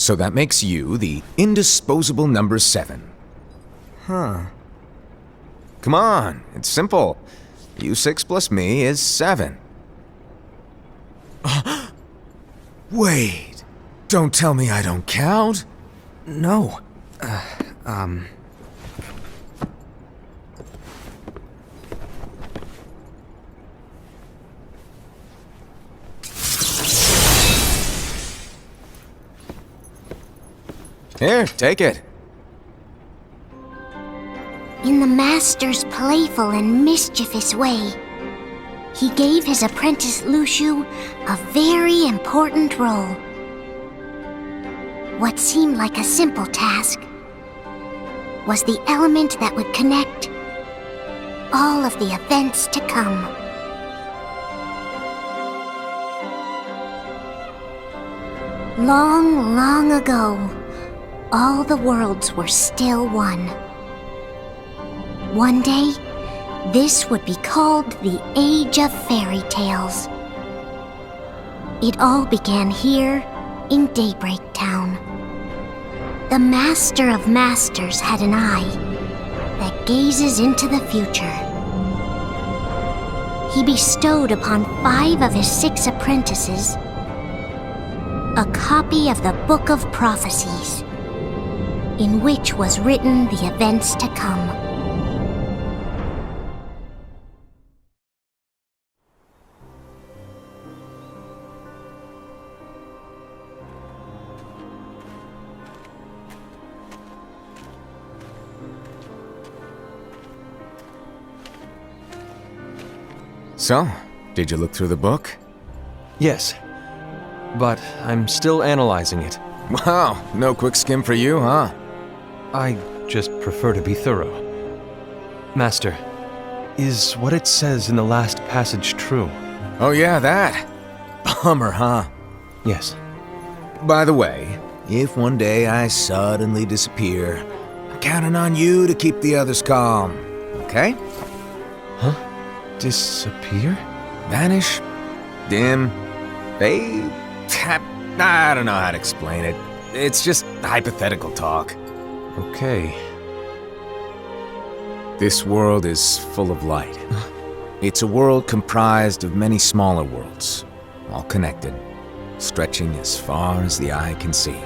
So that makes you the indisposable number 7. Huh. Come on, it's simple. You6 plus me is 7. Wait, don't tell me I don't count. No. Here, take it. In the Master's playful and mischievous way, he gave his apprentice Luxu a very important role. What seemed like a simple task was the element that would connect all of the events to come. Long, long ago, all the worlds were still one. One day, this would be called the Age of Fairy Tales. It all began here in Daybreak Town. The Master of Masters had an eye that gazes into the future. He bestowed upon 5 of his 6 apprentices a copy of the Book of Prophecies, in which was written the events to come. So, did you look through the book? Yes. But I'm still analyzing it. Wow, no quick skim for you, huh? I just prefer to be thorough. Master, is what it says in the last passage true? Oh yeah, that. Bummer, huh? Yes. By the way, if one day I suddenly disappear, I'm counting on you to keep the others calm, okay? Huh? Disappear? Vanish, dim, fade. I don't know how to explain it. It's just hypothetical talk. Okay. This world is full of light. It's a world comprised of many smaller worlds, all connected, stretching as far as the eye can see.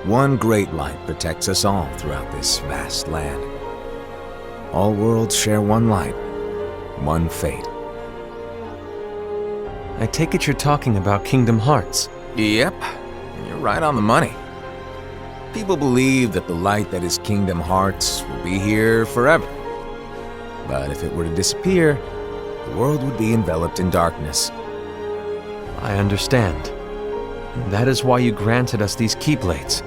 One great light protects us all throughout this vast land. All worlds share one light, one fate. I take it you're talking about Kingdom Hearts. Yep, you're right on the money. People believe that the light that is Kingdom Hearts will be here forever. But if it were to disappear, the world would be enveloped in darkness. I understand. That is why you granted us these Keyblades.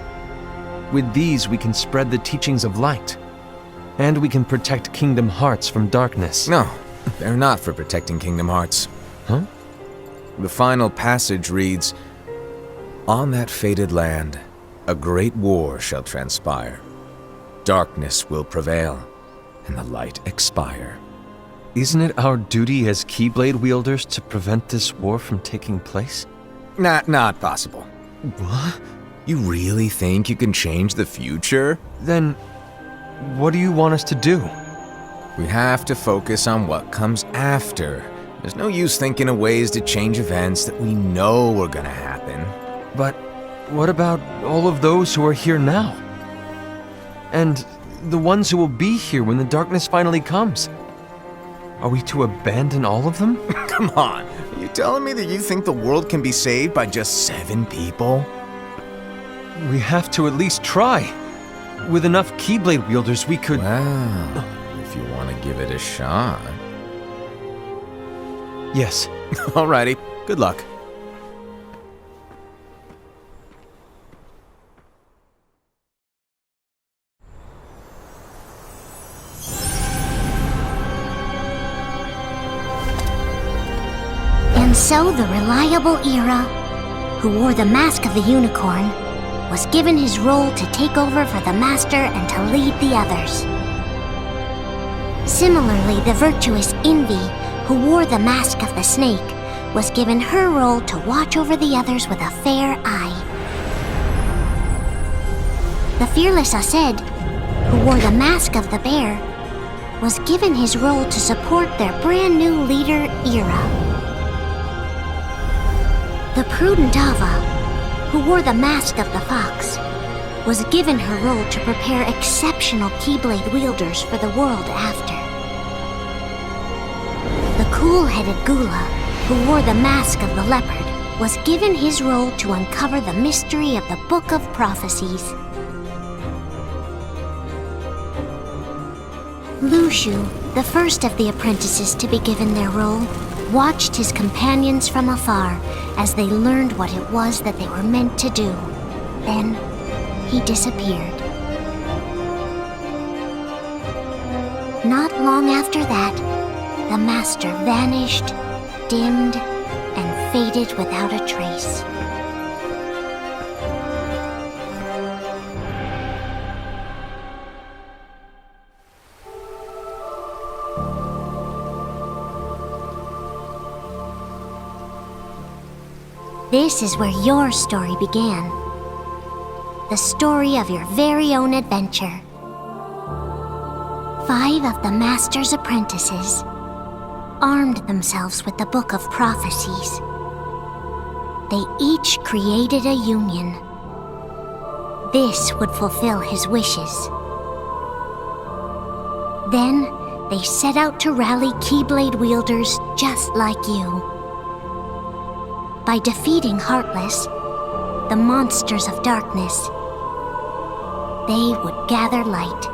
With these, we can spread the teachings of light. And we can protect Kingdom Hearts from darkness. No, they're not for protecting Kingdom Hearts. Huh? The final passage reads, "On that fated land, a great war shall transpire. Darkness will prevail, and the light expire." Isn't it our duty as Keyblade wielders to prevent this war from taking place? Not possible. What? You really think you can change the future? Then, what do you want us to do? We have to focus on what comes after. There's no use thinking of ways to change events that we know are gonna happen. But what about all of those who are here now? And the ones who will be here when the darkness finally comes? Are we to abandon all of them? Come on, are you telling me that you think the world can be saved by just 7 people? We have to at least try. With enough Keyblade wielders, we could... Well, if you want to give it a shot. Yes. Alrighty, good luck. And so the reliable Era, who wore the mask of the unicorn, was given his role to take over for the Master and to lead the others. Similarly, the virtuous Envy, who wore the mask of the snake, was given her role to watch over the others with a fair eye. The fearless Aced, who wore the mask of the bear, was given his role to support their brand new leader, Ira. The prudent Ava, who wore the mask of the fox, was given her role to prepare exceptional Keyblade wielders for the world after. The cool-headed Gula, who wore the mask of the leopard, was given his role to uncover the mystery of the Book of Prophecies. Lushu, the first of the apprentices to be given their role, watched his companions from afar as they learned what it was that they were meant to do. Then, he disappeared. Not long after that, the master vanished, dimmed, and faded without a trace. This is where your story began. The story of your very own adventure. 5 of the Master's apprentices armed themselves with the Book of Prophecies. They each created a union. This would fulfill his wishes. Then, they set out to rally Keyblade wielders just like you. By defeating Heartless, the monsters of darkness, they would gather light.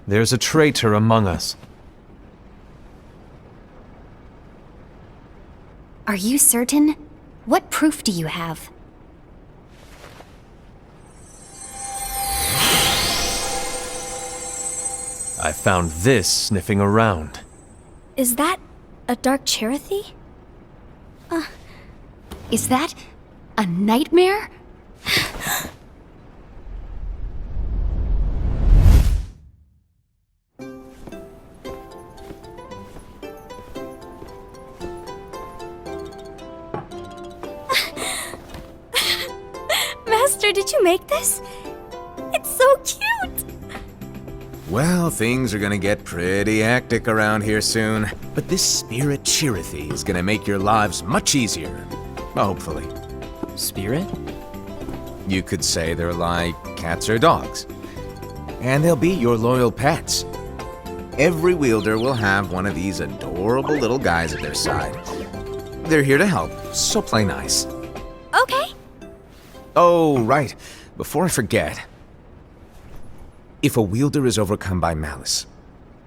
There's a traitor among us. Are you certain? What proof do you have? I found this sniffing around. Is that a Dark Cherothy? Is that a nightmare? Master, did you make this? It's so cute! Well, things are gonna get pretty hectic around here soon. But this Spirit Cherothy is gonna make your lives much easier. Hopefully. Spirit? You could say they're like cats or dogs. And they'll be your loyal pets. Every wielder will have one of these adorable little guys at their side. They're here to help, so play nice. Okay. Oh, right. Before I forget. If a wielder is overcome by malice,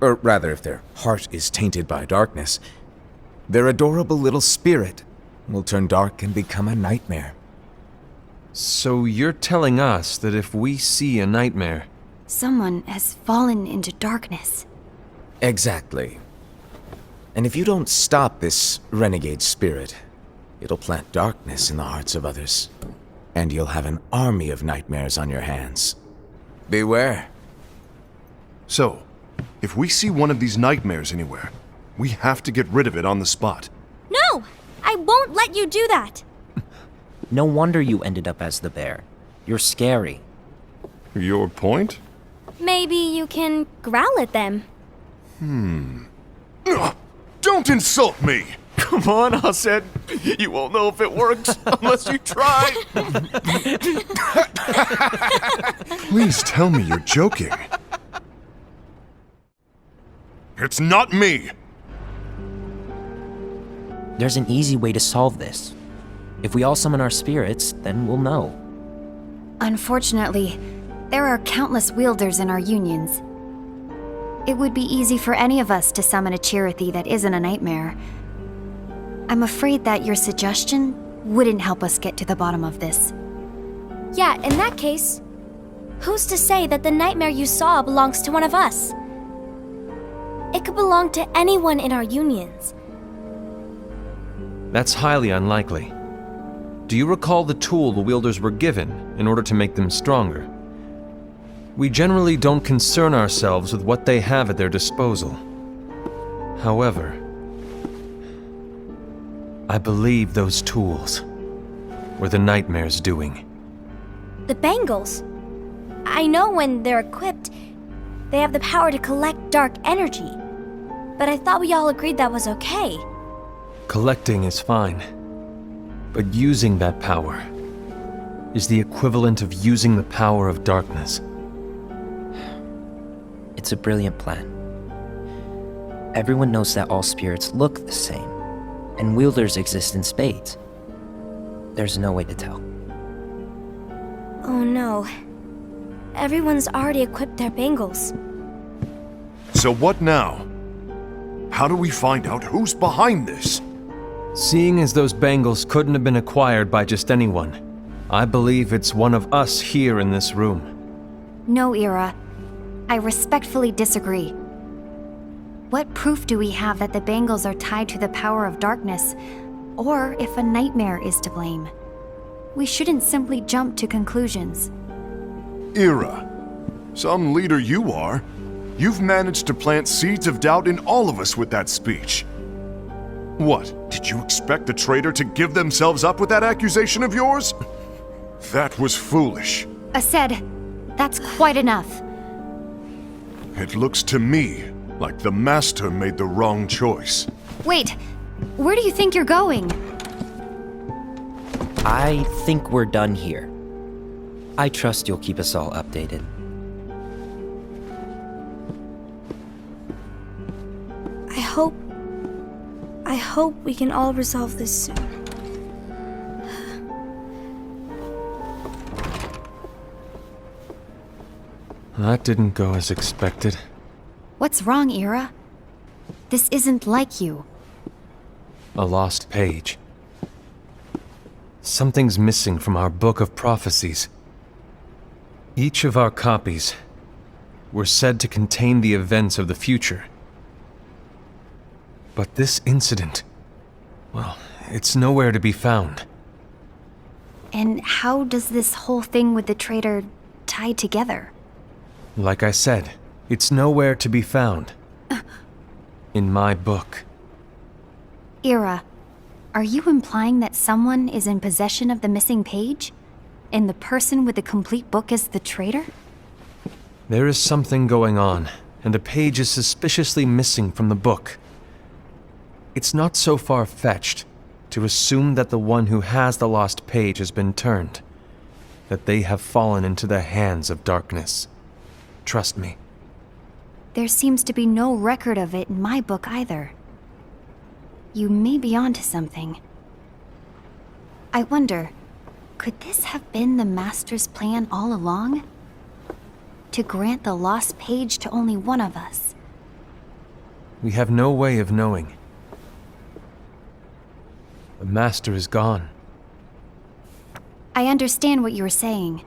or rather if their heart is tainted by darkness, their adorable little spirit will turn dark and become a nightmare. So you're telling us that if we see a nightmare... Someone has fallen into darkness. Exactly. And if you don't stop this renegade spirit, it'll plant darkness in the hearts of others. And you'll have an army of nightmares on your hands. Beware. So, if we see one of these nightmares anywhere, we have to get rid of it on the spot. No! I won't let you do that! No wonder you ended up as the bear. You're scary. Your point? Maybe you can growl at them. Don't insult me! Come on, Aced. You won't know if it works unless you try. Please tell me you're joking. It's not me! There's an easy way to solve this. If we all summon our spirits, then we'll know. Unfortunately, there are countless wielders in our unions. It would be easy for any of us to summon a Cherothy that isn't a nightmare. I'm afraid that your suggestion wouldn't help us get to the bottom of this. Yeah, in that case, who's to say that the nightmare you saw belongs to one of us? It could belong to anyone in our unions. That's highly unlikely. Do you recall the tool the wielders were given in order to make them stronger? We generally don't concern ourselves with what they have at their disposal. However, I believe those tools were the Nightmare's doing. The bangles. I know when they're equipped, they have the power to collect dark energy. But I thought we all agreed that was okay. Collecting is fine, but using that power is the equivalent of using the power of darkness. It's a brilliant plan. Everyone knows that all spirits look the same, and wielders exist in spades. There's no way to tell. Oh no. Everyone's already equipped their bangles. So what now? How do we find out who's behind this? Seeing as those bangles couldn't have been acquired by just anyone, I believe it's one of us here in this room. No, Ira. I respectfully disagree. What proof do we have that the bangles are tied to the power of darkness, or if a nightmare is to blame? We shouldn't simply jump to conclusions. Ira, some leader you are. You've managed to plant seeds of doubt in all of us with that speech. What, did you expect the traitor to give themselves up with that accusation of yours? That was foolish. Aced, that's quite enough. It looks to me like the Master made the wrong choice. Wait, where do you think you're going? I think we're done here. I trust you'll keep us all updated. I hope we can all resolve this soon. That didn't go as expected. What's wrong, Ira? This isn't like you. A lost page. Something's missing from our book of prophecies. Each of our copies were said to contain the events of the future. But this incident, well, it's nowhere to be found. And how does this whole thing with the traitor tie together? Like I said, it's nowhere to be found. In my book. Ira, are you implying that someone is in possession of the missing page? And the person with the complete book is the traitor? There is something going on, and a page is suspiciously missing from the book. It's not so far-fetched to assume that the one who has the lost page has been turned, that they have fallen into the hands of darkness. Trust me. There seems to be no record of it in my book either. You may be onto something. I wonder, could this have been the Master's plan all along? To grant the lost page to only one of us? We have no way of knowing. The Master is gone. I understand what you're saying.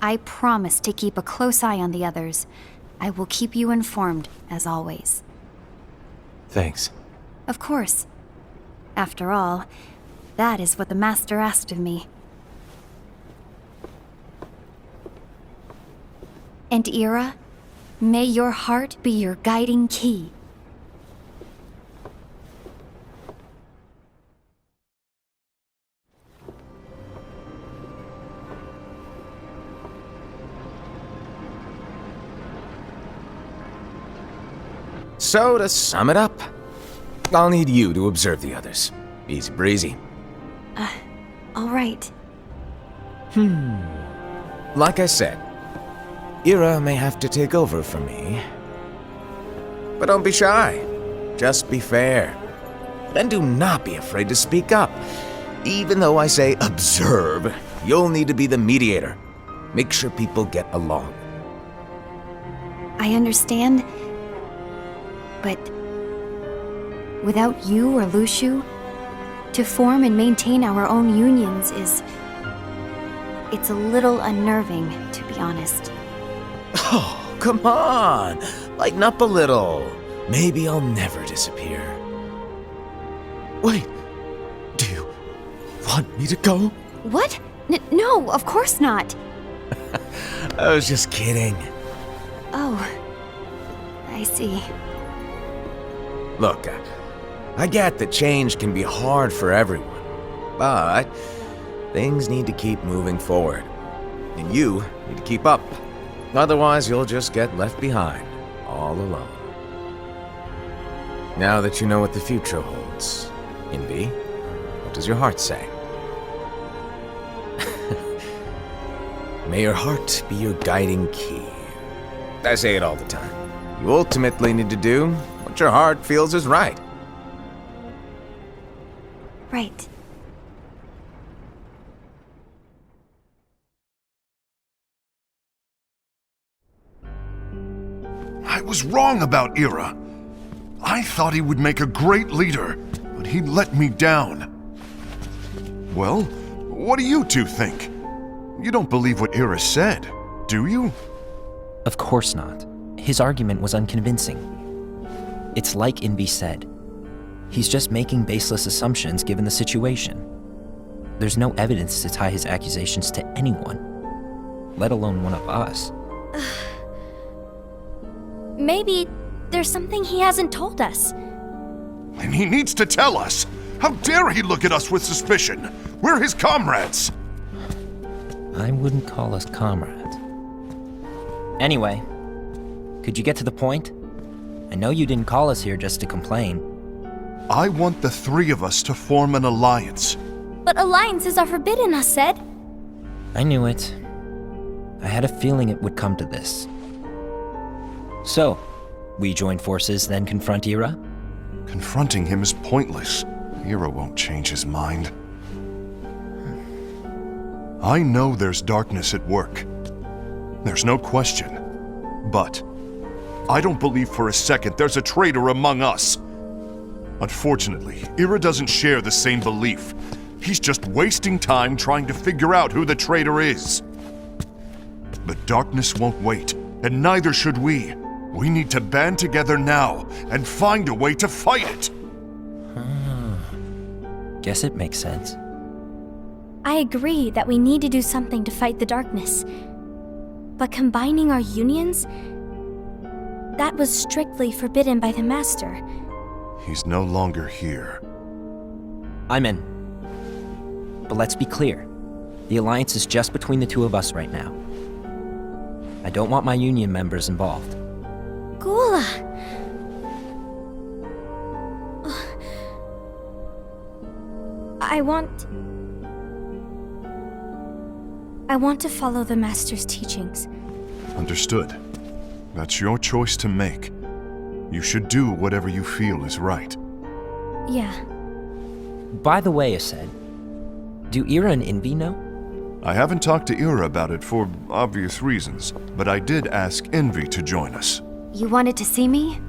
I promise to keep a close eye on the others. I will keep you informed, as always. Thanks. Of course. After all, that is what the Master asked of me. And Ira, may your heart be your guiding key. So, to sum it up, I'll need you to observe the others. Easy breezy. All right. Like I said, Ira may have to take over for me. But don't be shy. Just be fair. And do not be afraid to speak up. Even though I say observe, you'll need to be the mediator. Make sure people get along. I understand. But without you or Luxu, to form and maintain our own unions it's a little unnerving, to be honest. Oh, come on! Lighten up a little. Maybe I'll never disappear. Wait, do you want me to go? What? No, of course not. I was just kidding. Oh, I see. Look, I get that change can be hard for everyone, but things need to keep moving forward. And you need to keep up. Otherwise, you'll just get left behind, all alone. Now that you know what the future holds, Envy, what does your heart say? May your heart be your guiding key. I say it all the time. You ultimately need to do what your heart feels is right. Right. I was wrong about Ira. I thought he would make a great leader, but he let me down. Well, what do you two think? You don't believe what Ira said, do you? Of course not. His argument was unconvincing. It's like Envy said. He's just making baseless assumptions given the situation. There's no evidence to tie his accusations to anyone, let alone one of us. Maybe there's something he hasn't told us. And he needs to tell us. How dare he look at us with suspicion? We're his comrades. I wouldn't call us comrades. Anyway, could you get to the point? I know you didn't call us here just to complain. I want the three of us to form an alliance. But alliances are forbidden, us said. I knew it. I had a feeling it would come to this. So, we join forces, then confront Ira? Confronting him is pointless. Ira won't change his mind. I know there's darkness at work. There's no question. But I don't believe for a second there's a traitor among us. Unfortunately, Ira doesn't share the same belief. He's just wasting time trying to figure out who the traitor is. But darkness won't wait, and neither should we. We need to band together now and find a way to fight it. Guess it makes sense. I agree that we need to do something to fight the darkness. But combining our unions? That was strictly forbidden by the Master. He's no longer here. I'm in. But let's be clear. The alliance is just between the two of us right now. I don't want my union members involved. Gula! I want to follow the Master's teachings. Understood. That's your choice to make. You should do whatever you feel is right. Yeah. By the way, Aced, do Ira and Envy know? I haven't talked to Ira about it for obvious reasons, but I did ask Envy to join us. You wanted to see me?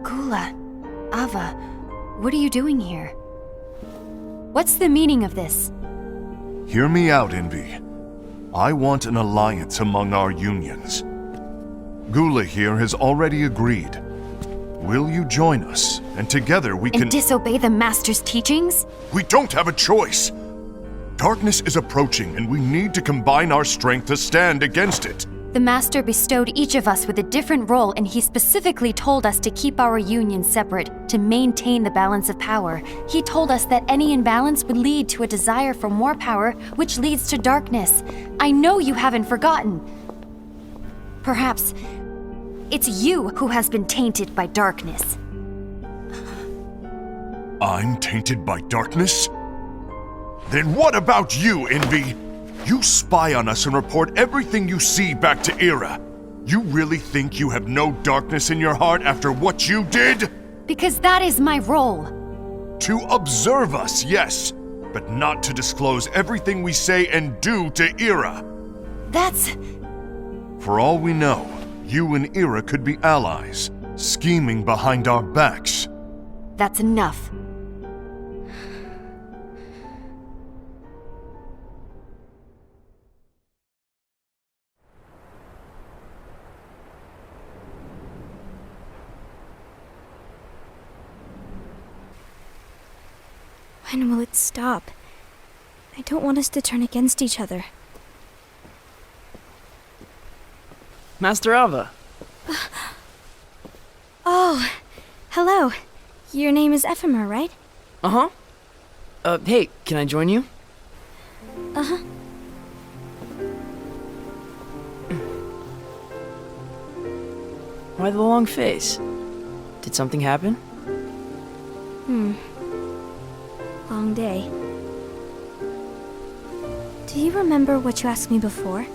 Gula, Ava, what are you doing here? What's the meaning of this? Hear me out, Envy. I want an alliance among our unions. Gula here has already agreed. Will you join us? And together we can— And disobey the Master's teachings? We don't have a choice! Darkness is approaching, and we need to combine our strength to stand against it. The Master bestowed each of us with a different role, and he specifically told us to keep our union separate, to maintain the balance of power. He told us that any imbalance would lead to a desire for more power, which leads to darkness. I know you haven't forgotten. Perhaps it's you who has been tainted by darkness. I'm tainted by darkness? Then what about you, Envy? You spy on us and report everything you see back to Ira. You really think you have no darkness in your heart after what you did? Because that is my role. To observe us, yes, but not to disclose everything we say and do to Ira. That's... For all we know, you and Ira could be allies, scheming behind our backs. that's enough. When will it stop? I don't want us to turn against each other. Master Alva. Oh, hello. Your name is Ephemer, right? Uh-huh. Hey, can I join you? Uh-huh. Why the long face? Did something happen? Long day. Do you remember what you asked me before?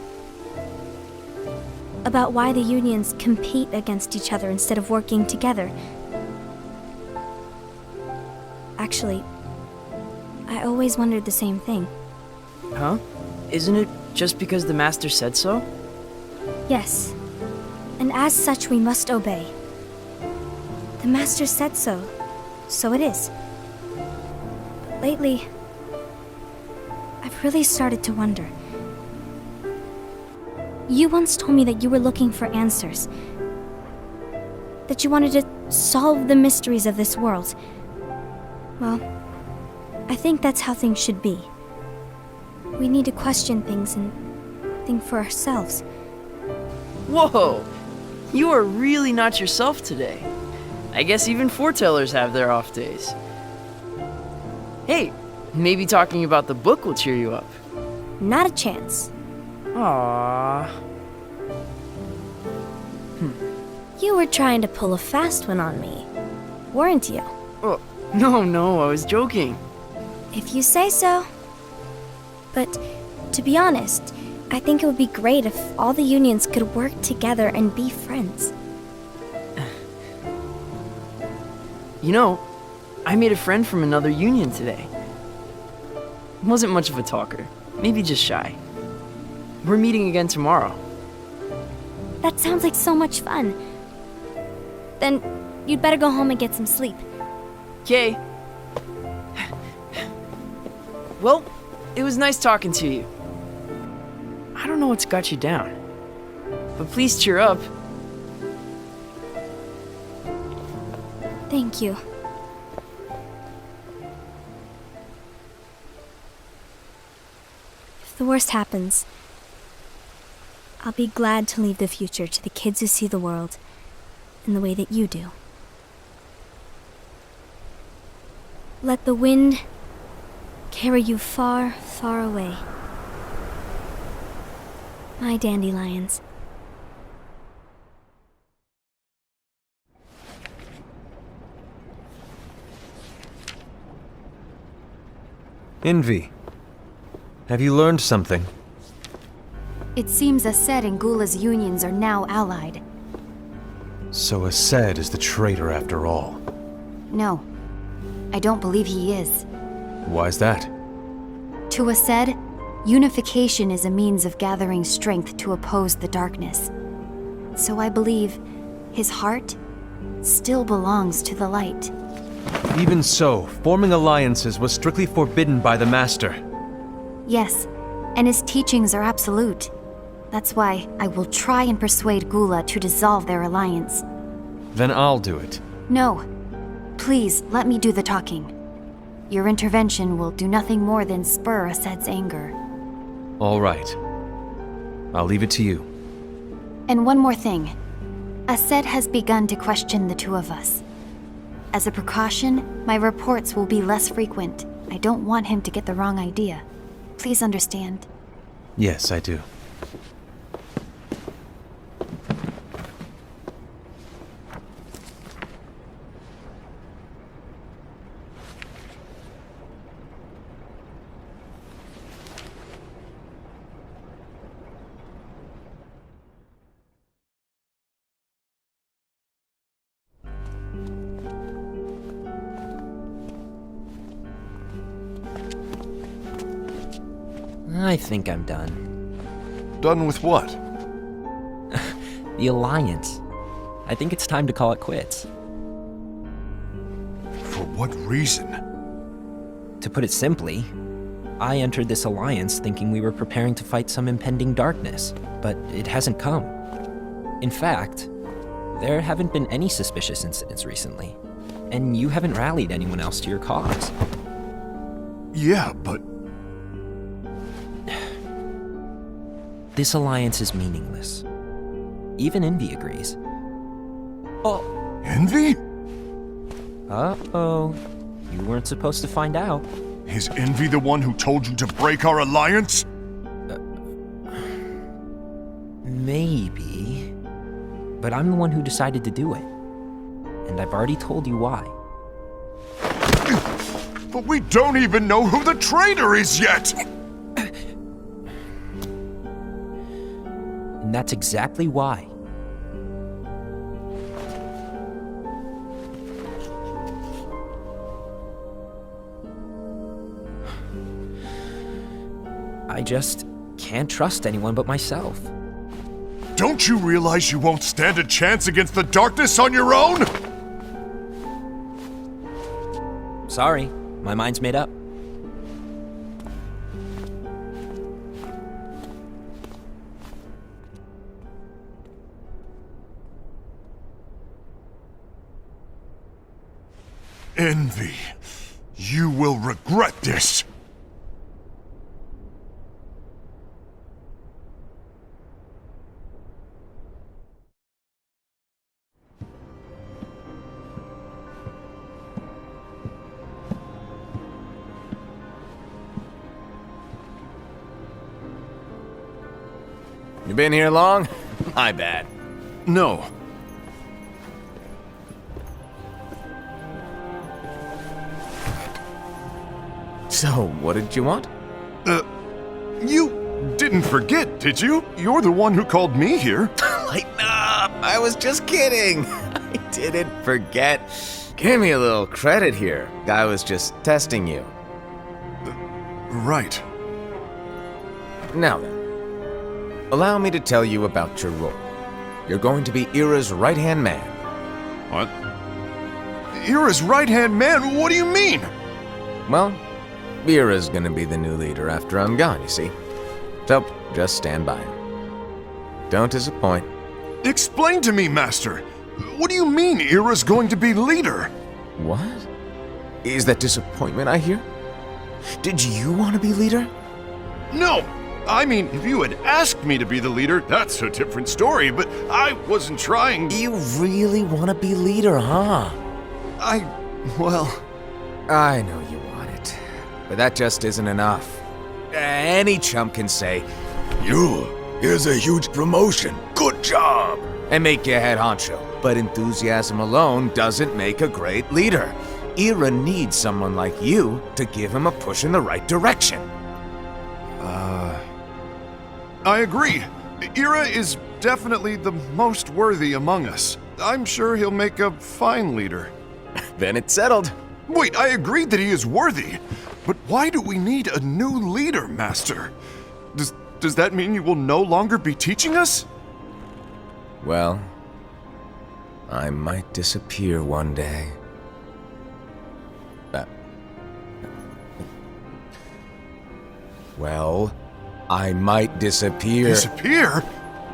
About why the unions compete against each other instead of working together. Actually, I always wondered the same thing. Huh? Isn't it just because the Master said so? Yes, and as such we must obey. The Master said so, so it is. But lately, I've really started to wonder. You once told me that you were looking for answers. That you wanted to solve the mysteries of this world. Well, I think that's how things should be. We need to question things and think for ourselves. Whoa! You are really not yourself today. I guess even foretellers have their off days. Hey, maybe talking about the book will cheer you up. Not a chance. Aww. You were trying to pull a fast one on me, weren't you? Oh, no, I was joking. If you say so. But to be honest, I think it would be great if all the unions could work together and be friends. You know, I made a friend from another union today. Wasn't much of a talker, maybe just shy. We're meeting again tomorrow. That sounds like so much fun. Then you'd better go home and get some sleep. Okay. Well, it was nice talking to you. I don't know what's got you down, but please cheer up. Thank you. If the worst happens, I'll be glad to leave the future to the kids who see the world in the way that you do. Let the wind carry you far, far away. My dandelions. Envy, have you learned something? It seems Aced and Gula's unions are now allied. So Aced is the traitor after all. No, I don't believe he is. Why's that? To Aced, unification is a means of gathering strength to oppose the darkness. So I believe his heart still belongs to the light. Even so, forming alliances was strictly forbidden by the Master. Yes, and his teachings are absolute. That's why I will try and persuade Gula to dissolve their alliance. Then I'll do it. No. Please, let me do the talking. Your intervention will do nothing more than spur Aced's anger. All right. I'll leave it to you. And one more thing. Aced has begun to question the two of us. As a precaution, my reports will be less frequent. I don't want him to get the wrong idea. Please understand. Yes, I do. I think I'm done. Done with what? The Alliance. I think it's time to call it quits. For what reason? To put it simply, I entered this alliance thinking we were preparing to fight some impending darkness, but it hasn't come. In fact, there haven't been any suspicious incidents recently, and you haven't rallied anyone else to your cause. Yeah, but This alliance is meaningless. Even Envy agrees. Envy? Uh-oh. You weren't supposed to find out. Is Envy the one who told you to break our alliance? Maybe. But I'm the one who decided to do it. And I've already told you why. But we don't even know who the traitor is yet! And that's exactly why. I just can't trust anyone but myself. Don't you realize you won't stand a chance against the darkness on your own? Sorry, my mind's made up. Envy, you will regret this. You been here long? My bad. No. So, what did you want? You didn't forget, did you? You're the one who called me here. Lighten up! I was just kidding. I didn't forget. Give me a little credit here. I was just testing you. Right. Now then, allow me to tell you about your role. You're going to be Ira's right-hand man. What? Ira's right-hand man? What do you mean? Well, Ira's gonna be the new leader after I'm gone, you see. So, just stand by. Don't disappoint. Explain to me, Master. What do you mean Ira's going to be leader? What? Is that disappointment I hear? Did you want to be leader? No! I mean, if you had asked me to be the leader, that's a different story, but I wasn't trying. You really want to be leader, huh? Well... I know you want it, but that just isn't enough. Any chump can say, here's a huge promotion, good job, and make you head honcho. But enthusiasm alone doesn't make a great leader. Ira needs someone like you to give him a push in the right direction. I agree. Ira is definitely the most worthy among us. I'm sure he'll make a fine leader. Then it's settled. Wait, I agreed that he is worthy. But why do we need a new leader, Master? Does that mean you will no longer be teaching us? Well, I might disappear one day. Well, I might disappear. Disappear?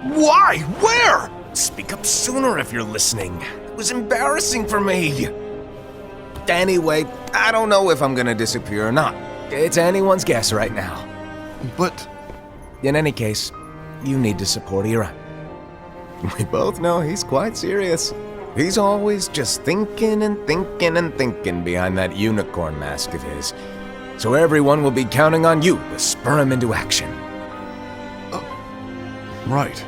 Why? Where? Speak up sooner if you're listening. It was embarrassing for me. Anyway, I don't know if I'm gonna disappear or not. It's anyone's guess right now. But... In any case, you need to support Ira. We both know he's quite serious. He's always just thinking and thinking and thinking behind that unicorn mask of his. So everyone will be counting on you to spur him into action. Right.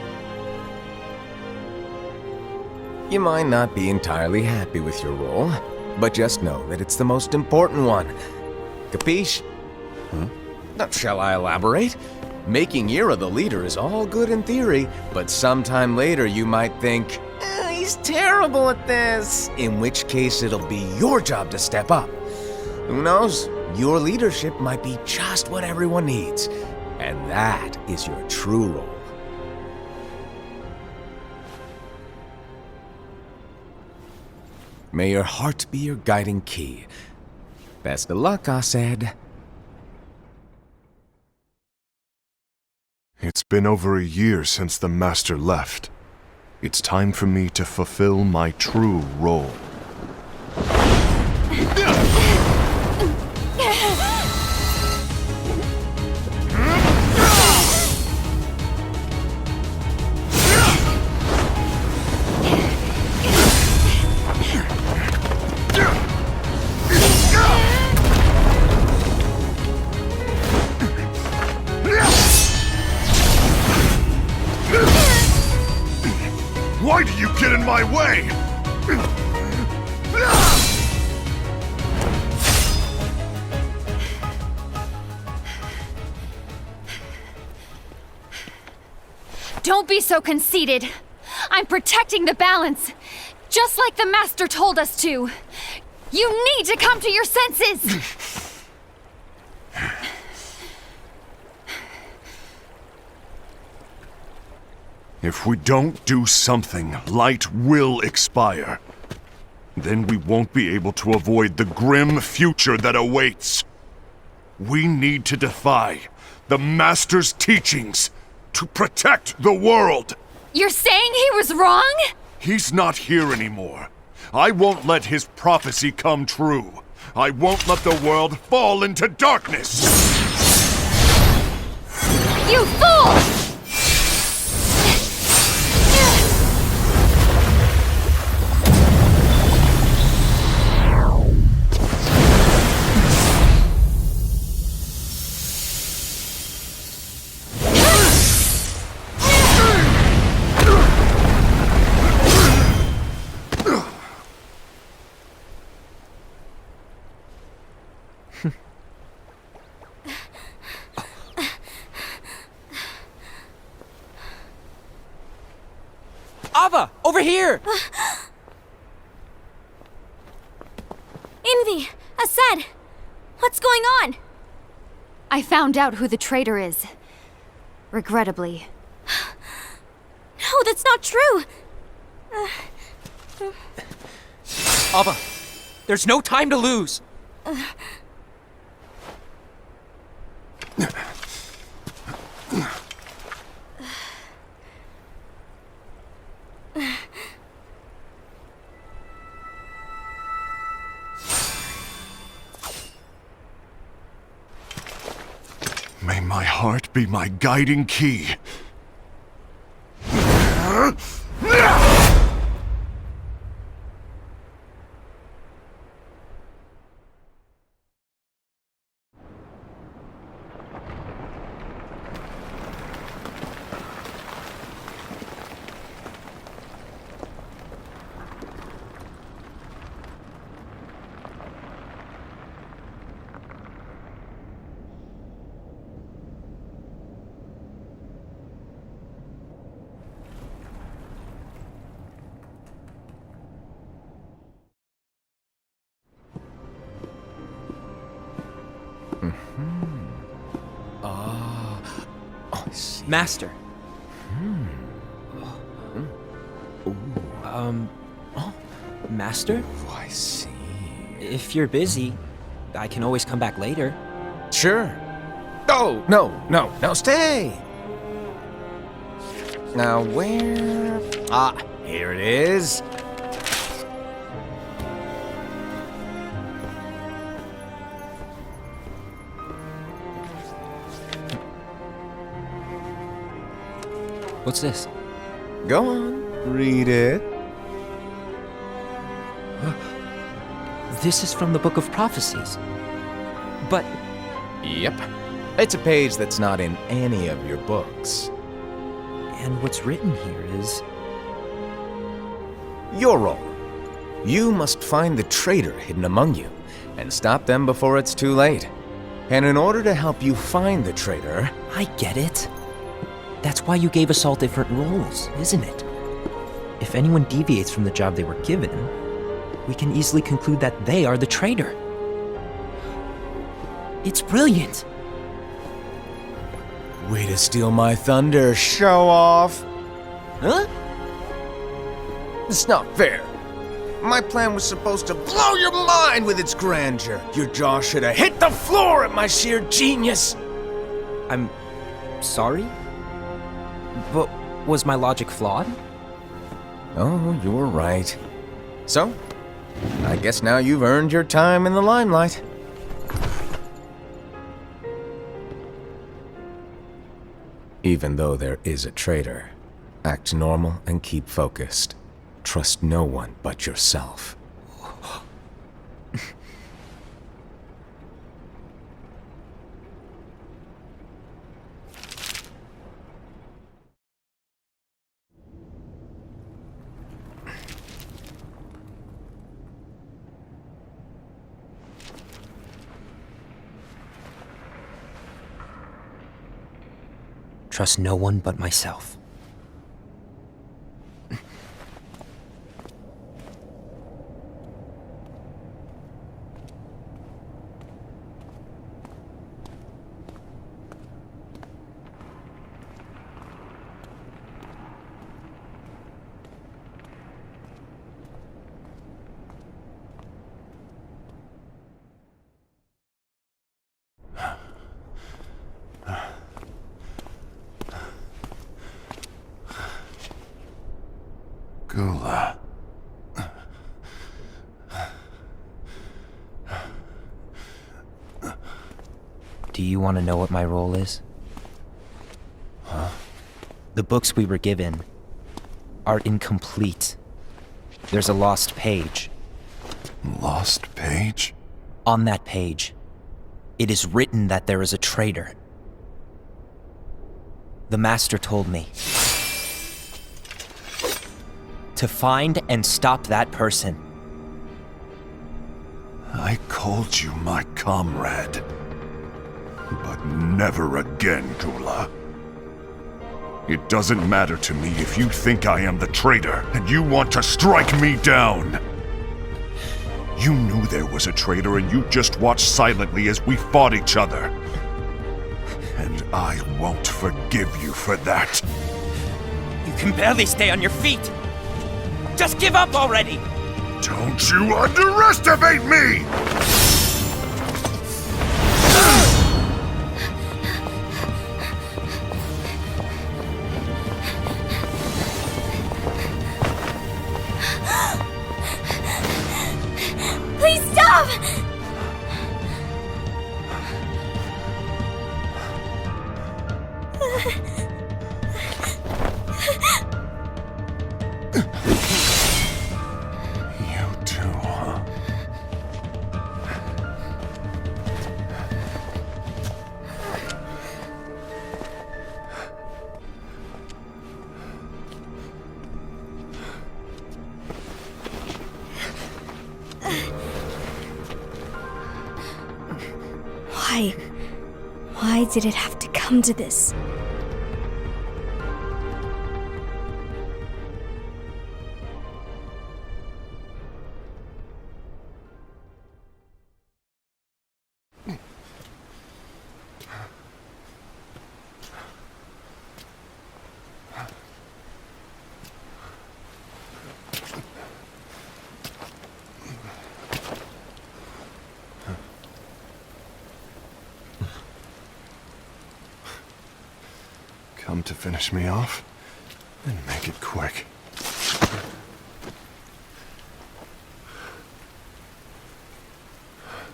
You might not be entirely happy with your role, but just know that it's the most important one. Capiche? Now, shall I elaborate? Making Ira the leader is all good in theory, but sometime later you might think, he's terrible at this. In which case it'll be your job to step up. Who knows? Your leadership might be just what everyone needs. And that is your true role. May your heart be your guiding key. Best of luck, Asaid. It's been over a year since the Master left. It's time for me to fulfill my true role. Why do you get in my way? Don't be so conceited. I'm protecting the balance, just like the Master told us to. You need to come to your senses! If we don't do something, light will expire. Then we won't be able to avoid the grim future that awaits. We need to defy the Master's teachings to protect the world. You're saying he was wrong? He's not here anymore. I won't let his prophecy come true. I won't let the world fall into darkness. You fool! Ava, over here! Envy! Assad! What's going on? I found out who the traitor is. Regrettably. No, that's not true! Ava, there's no time to lose. May my heart be my guiding key. Master. Master? Oh, I see. If you're busy, I can always come back later. Sure. Oh, no, stay! Now, where... Ah, here it is. What's this? Go on, read it. This is from the Book of Prophecies. But Yep. It's a page that's not in any of your books. and what's written here is Your role. You must find the traitor hidden among you, and stop them before it's too late. And in order to help you find the traitor... I get it. That's why you gave us all different roles, isn't it? If anyone deviates from the job they were given, we can easily conclude that they are the traitor. It's brilliant. Way to steal my thunder, show off! Huh? It's not fair. My plan was supposed to blow your mind with its grandeur. Your jaw should have hit the floor at my sheer genius. I'm sorry? But was my logic flawed? Oh, you were right. So, I guess now you've earned your time in the limelight. Even though there is a traitor, act normal and keep focused. Trust no one but yourself. trust no one but myself. Gula. Do you want to know what my role is? Huh? The books we were given are incomplete. There's a lost page. Lost page? On that page, it is written that there is a traitor. The Master told me to find and stop that person. I called you my comrade. But never again, Gula. It doesn't matter to me if you think I am the traitor and you want to strike me down. You knew there was a traitor and you just watched silently as we fought each other. And I won't forgive you for that. You can barely stay on your feet. Just give up already! Don't you underestimate me! Please stop! You too, huh? Why? Why did it have to come to this? Come to finish me off? Then make it quick.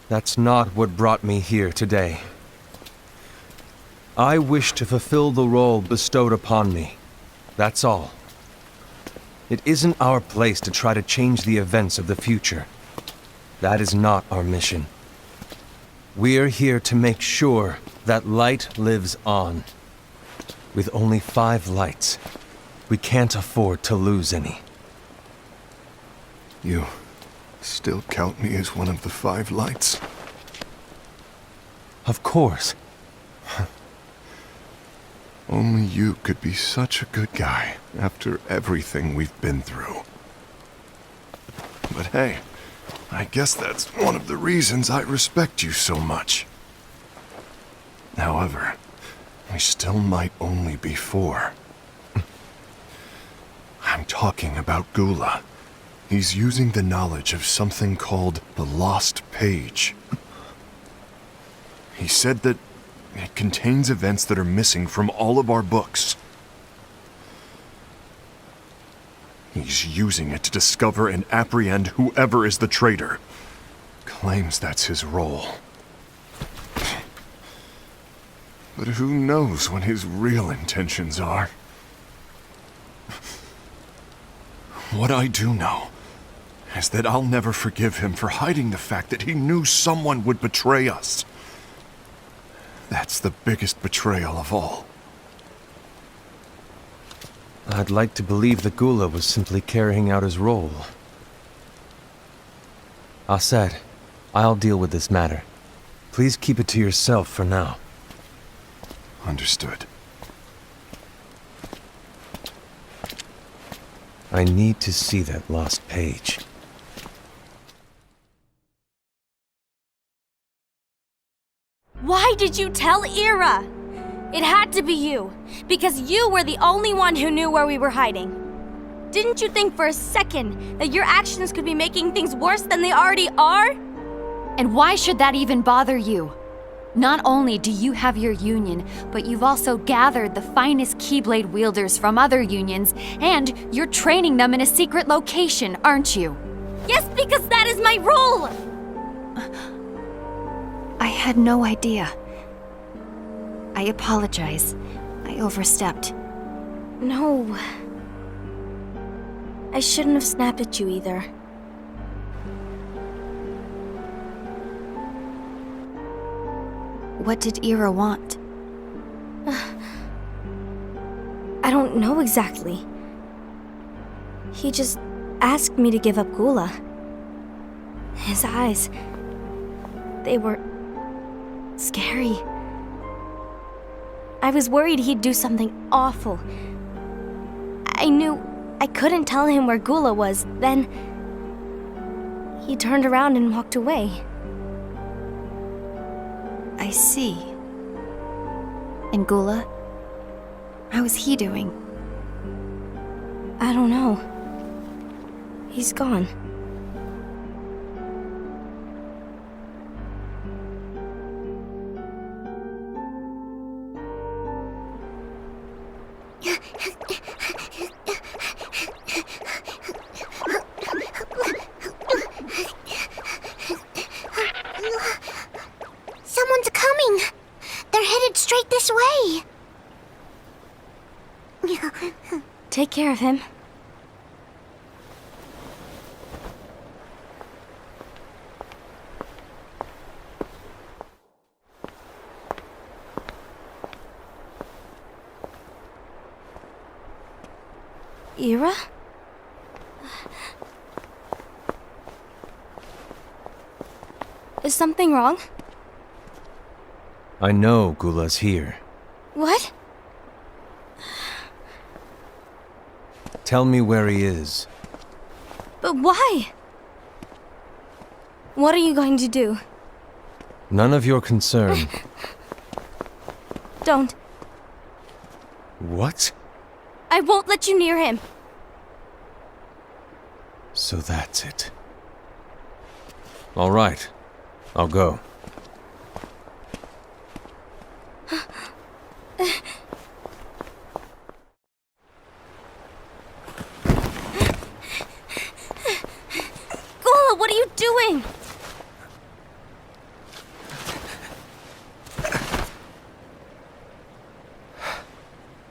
That's not what brought me here today. I wish to fulfill the role bestowed upon me. That's all. It isn't our place to try to change the events of the future. That is not our mission. We're here to make sure that light lives on. With only 5 lights, we can't afford to lose any. You still count me as one of the 5 lights? Of course. Only you could be such a good guy after everything we've been through. But hey, I guess that's one of the reasons I respect you so much. However, we still might only be 4. I'm talking about Gula. He's using the knowledge of something called the Lost Page. He said that it contains events that are missing from all of our books. He's using it to discover and apprehend whoever is the traitor. Claims that's his role. But who knows what his real intentions are? What I do know is that I'll never forgive him for hiding the fact that he knew someone would betray us. That's the biggest betrayal of all. I'd like to believe that Gula was simply carrying out his role. Aset, I'll deal with this matter. Please keep it to yourself for now. Understood. I need to see that lost page. Why did you tell Ira? It had to be you, because you were the only one who knew where we were hiding. Didn't you think for a second that your actions could be making things worse than they already are? And why should that even bother you? Not only do you have your union, but you've also gathered the finest Keyblade wielders from other unions, and you're training them in a secret location, aren't you? Yes, because that is my role! I had no idea. I apologize. I overstepped. No. I shouldn't have snapped at you either. What did Ira want? I don't know exactly. He just asked me to give up Gula. His eyes, they were scary. I was worried he'd do something awful. I knew I couldn't tell him where Gula was. Then he turned around and walked away. I see. And Gula? How is he doing? I don't know. He's gone. Someone's coming! They're headed straight this way! Take care of him. Ira? Is something wrong? I know Gula's here. What? Tell me where he is. But why? What are you going to do? None of your concern. Don't. What? I won't let you near him. So that's it. All right. I'll go. Gula, what are you doing?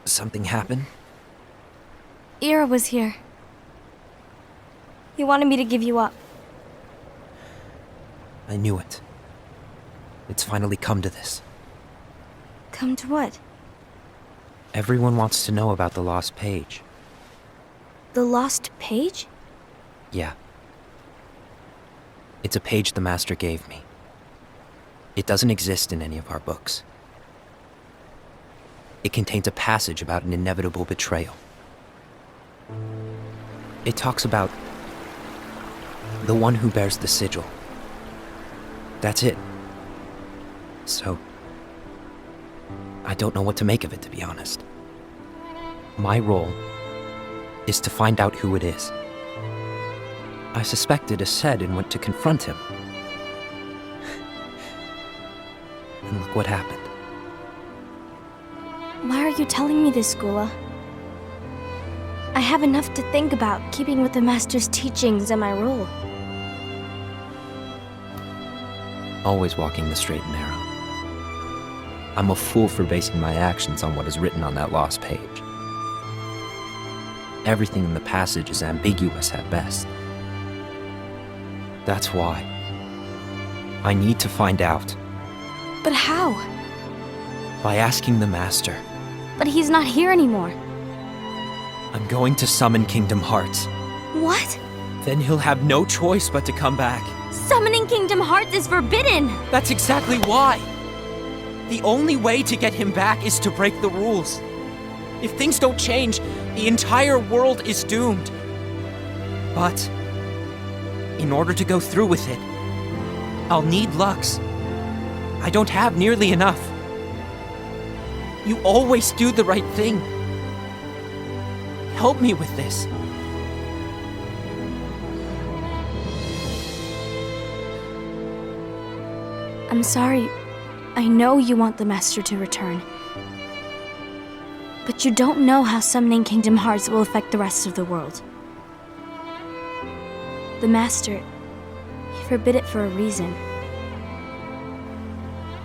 Something happened? Ira was here. He wanted me to give you up. I knew it. It's finally come to this. Come to what? Everyone wants to know about the lost page. The lost page? Yeah. It's a page the Master gave me. It doesn't exist in any of our books. It contains a passage about an inevitable betrayal. It talks about the one who bears the sigil. That's it. So, I don't know what to make of it, to be honest. My role is to find out who it is. I suspected Aced and went to confront him. And look what happened. Why are you telling me this, Gula? I have enough to think about, keeping with the Master's teachings and my role. Always walking the straight and narrow. I'm a fool for basing my actions on what is written on that lost page. Everything in the passage is ambiguous at best. That's why I need to find out. But how? By asking the Master. But he's not here anymore. I'm going to summon Kingdom Hearts. What? Then he'll have no choice but to come back. Summoning Kingdom Hearts is forbidden! That's exactly why! The only way to get him back is to break the rules. If things don't change, the entire world is doomed. But in order to go through with it, I'll need Lux. I don't have nearly enough. You always do the right thing. Help me with this. I'm sorry. I know you want the Master to return. But you don't know how summoning Kingdom Hearts will affect the rest of the world. The Master, he forbid it for a reason.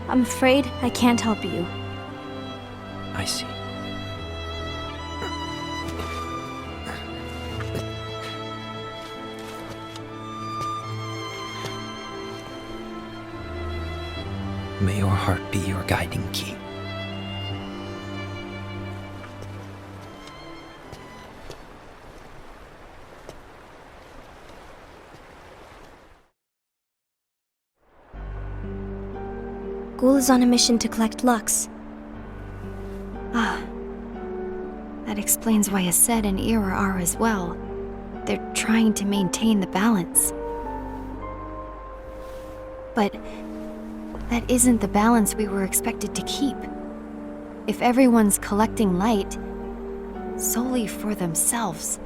I'm afraid I can't help you. I see. May your heart be your guiding key. Ghoul is on a mission to collect Lux. That explains why Aced and Ira are as well. They're trying to maintain the balance. But that isn't the balance we were expected to keep. If everyone's collecting light solely for themselves,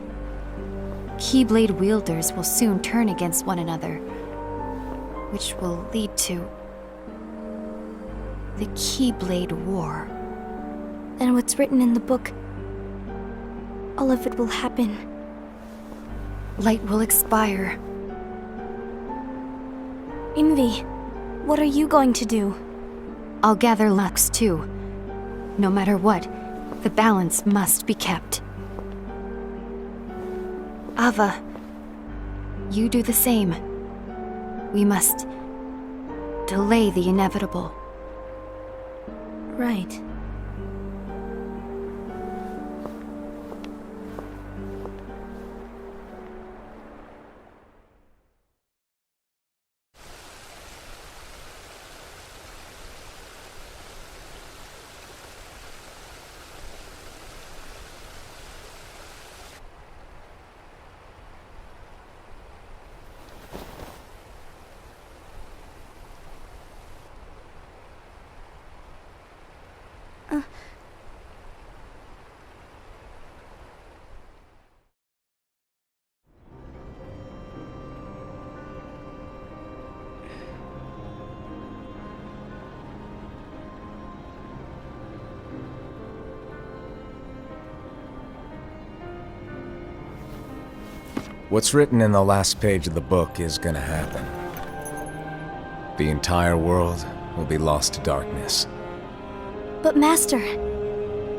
Keyblade wielders will soon turn against one another, which will lead to the Keyblade War. And what's written in the book, all of it will happen. Light will expire. Envy, what are you going to do? I'll gather Lux too. No matter what, the balance must be kept. Ava, you do the same. We must delay the inevitable. Right. What's written in the last page of the book is gonna happen. The entire world will be lost to darkness. But Master,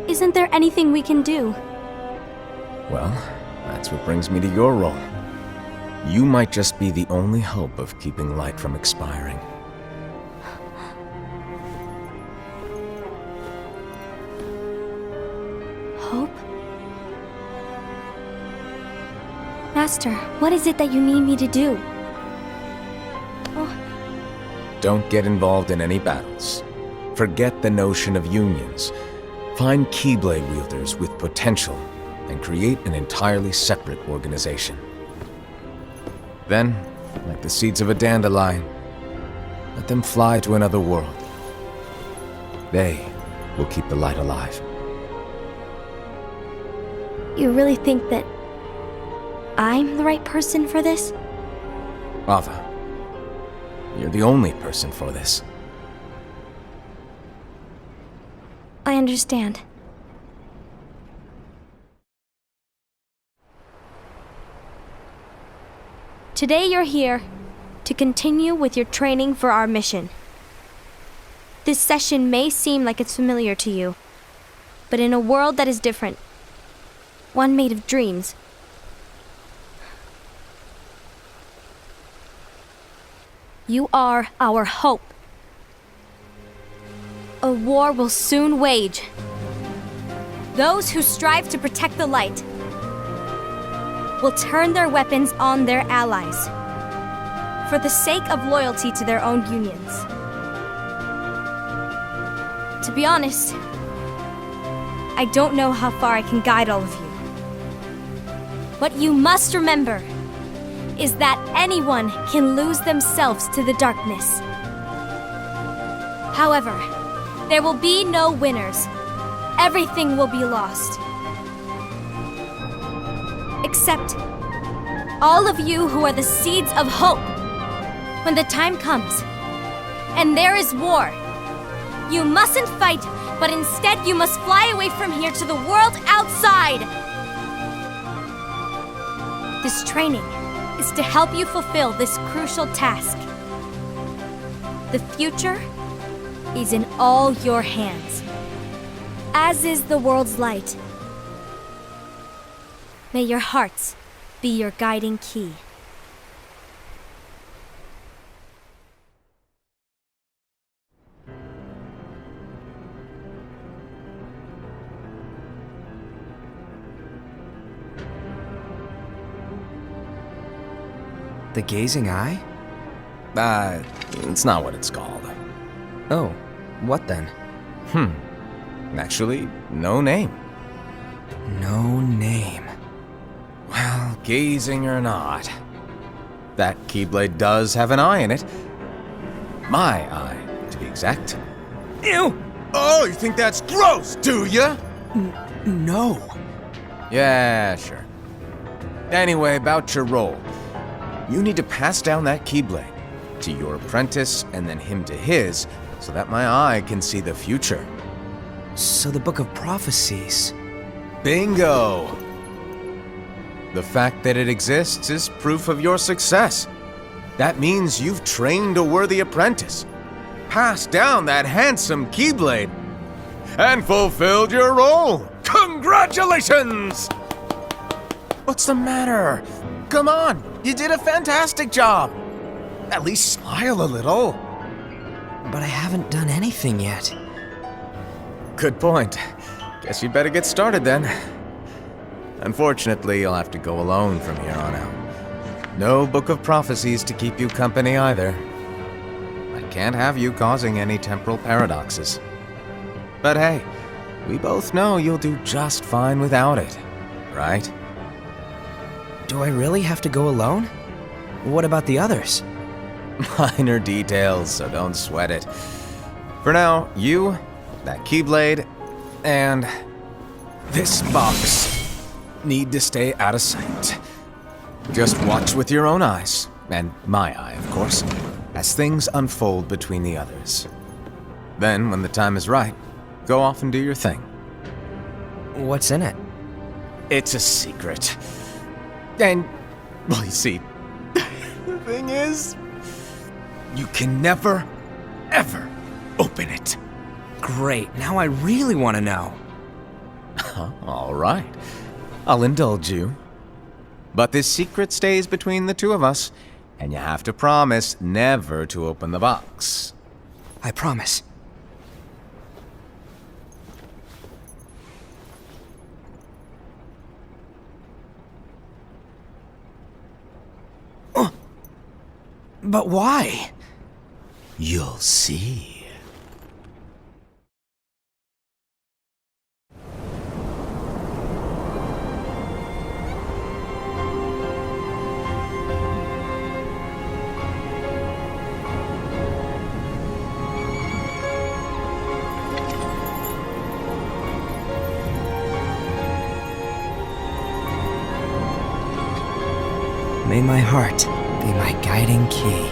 isn't there anything we can do? Well, that's what brings me to your role. You might just be the only hope of keeping light from expiring. Hope? Master, what is it that you need me to do? Don't get involved in any battles. Forget the notion of unions. Find Keyblade wielders with potential and create an entirely separate organization. Then, like the seeds of a dandelion, let them fly to another world. They will keep the light alive. You really think that I'm the right person for this? Ava, you're the only person for this. I understand. Today you're here to continue with your training for our mission. This session may seem like it's familiar to you, but in a world that is different, one made of dreams, you are our hope. A war will soon wage. Those who strive to protect the light will turn their weapons on their allies for the sake of loyalty to their own unions. To be honest, I don't know how far I can guide all of you. But you must remember is that anyone can lose themselves to the darkness. However, there will be no winners. Everything will be lost. Except all of you who are the seeds of hope. When the time comes, and there is war, you mustn't fight, but instead you must fly away from here to the world outside. This training is to help you fulfill this crucial task. The future is in all your hands, as is the world's light. May your hearts be your guiding key. The Gazing Eye? It's not what it's called. Oh, what then? Actually, no name. No name. Well, gazing or not, that Keyblade does have an eye in it. My eye, to be exact. Ew! Oh, you think that's gross, do ya? No. Yeah, sure. Anyway, about your role. You need to pass down that Keyblade to your apprentice and then him to his, so that my eye can see the future. So the Book of Prophecies. Bingo! The fact that it exists is proof of your success. That means you've trained a worthy apprentice, passed down that handsome Keyblade, and fulfilled your role. Congratulations! What's the matter? Come on, you did a fantastic job. At least smile a little. But I haven't done anything yet. Good point. Guess you better get started then. Unfortunately, you'll have to go alone from here on out. No Book of Prophecies to keep you company either. I can't have you causing any temporal paradoxes. But hey, we both know you'll do just fine without it, right? Do I really have to go alone? What about the others? Minor details, so don't sweat it. For now, you, that Keyblade, and this box need to stay out of sight. Just watch with your own eyes, and my eye, of course, as things unfold between the others. Then, when the time is right, go off and do your thing. What's in it? It's a secret. And, well, you see, the thing is, you can never, ever open it. Great, now I really want to know. All right, I'll indulge you. But this secret stays between the two of us, and you have to promise never to open the box. I promise. But why? You'll see. May my heart be my guiding key.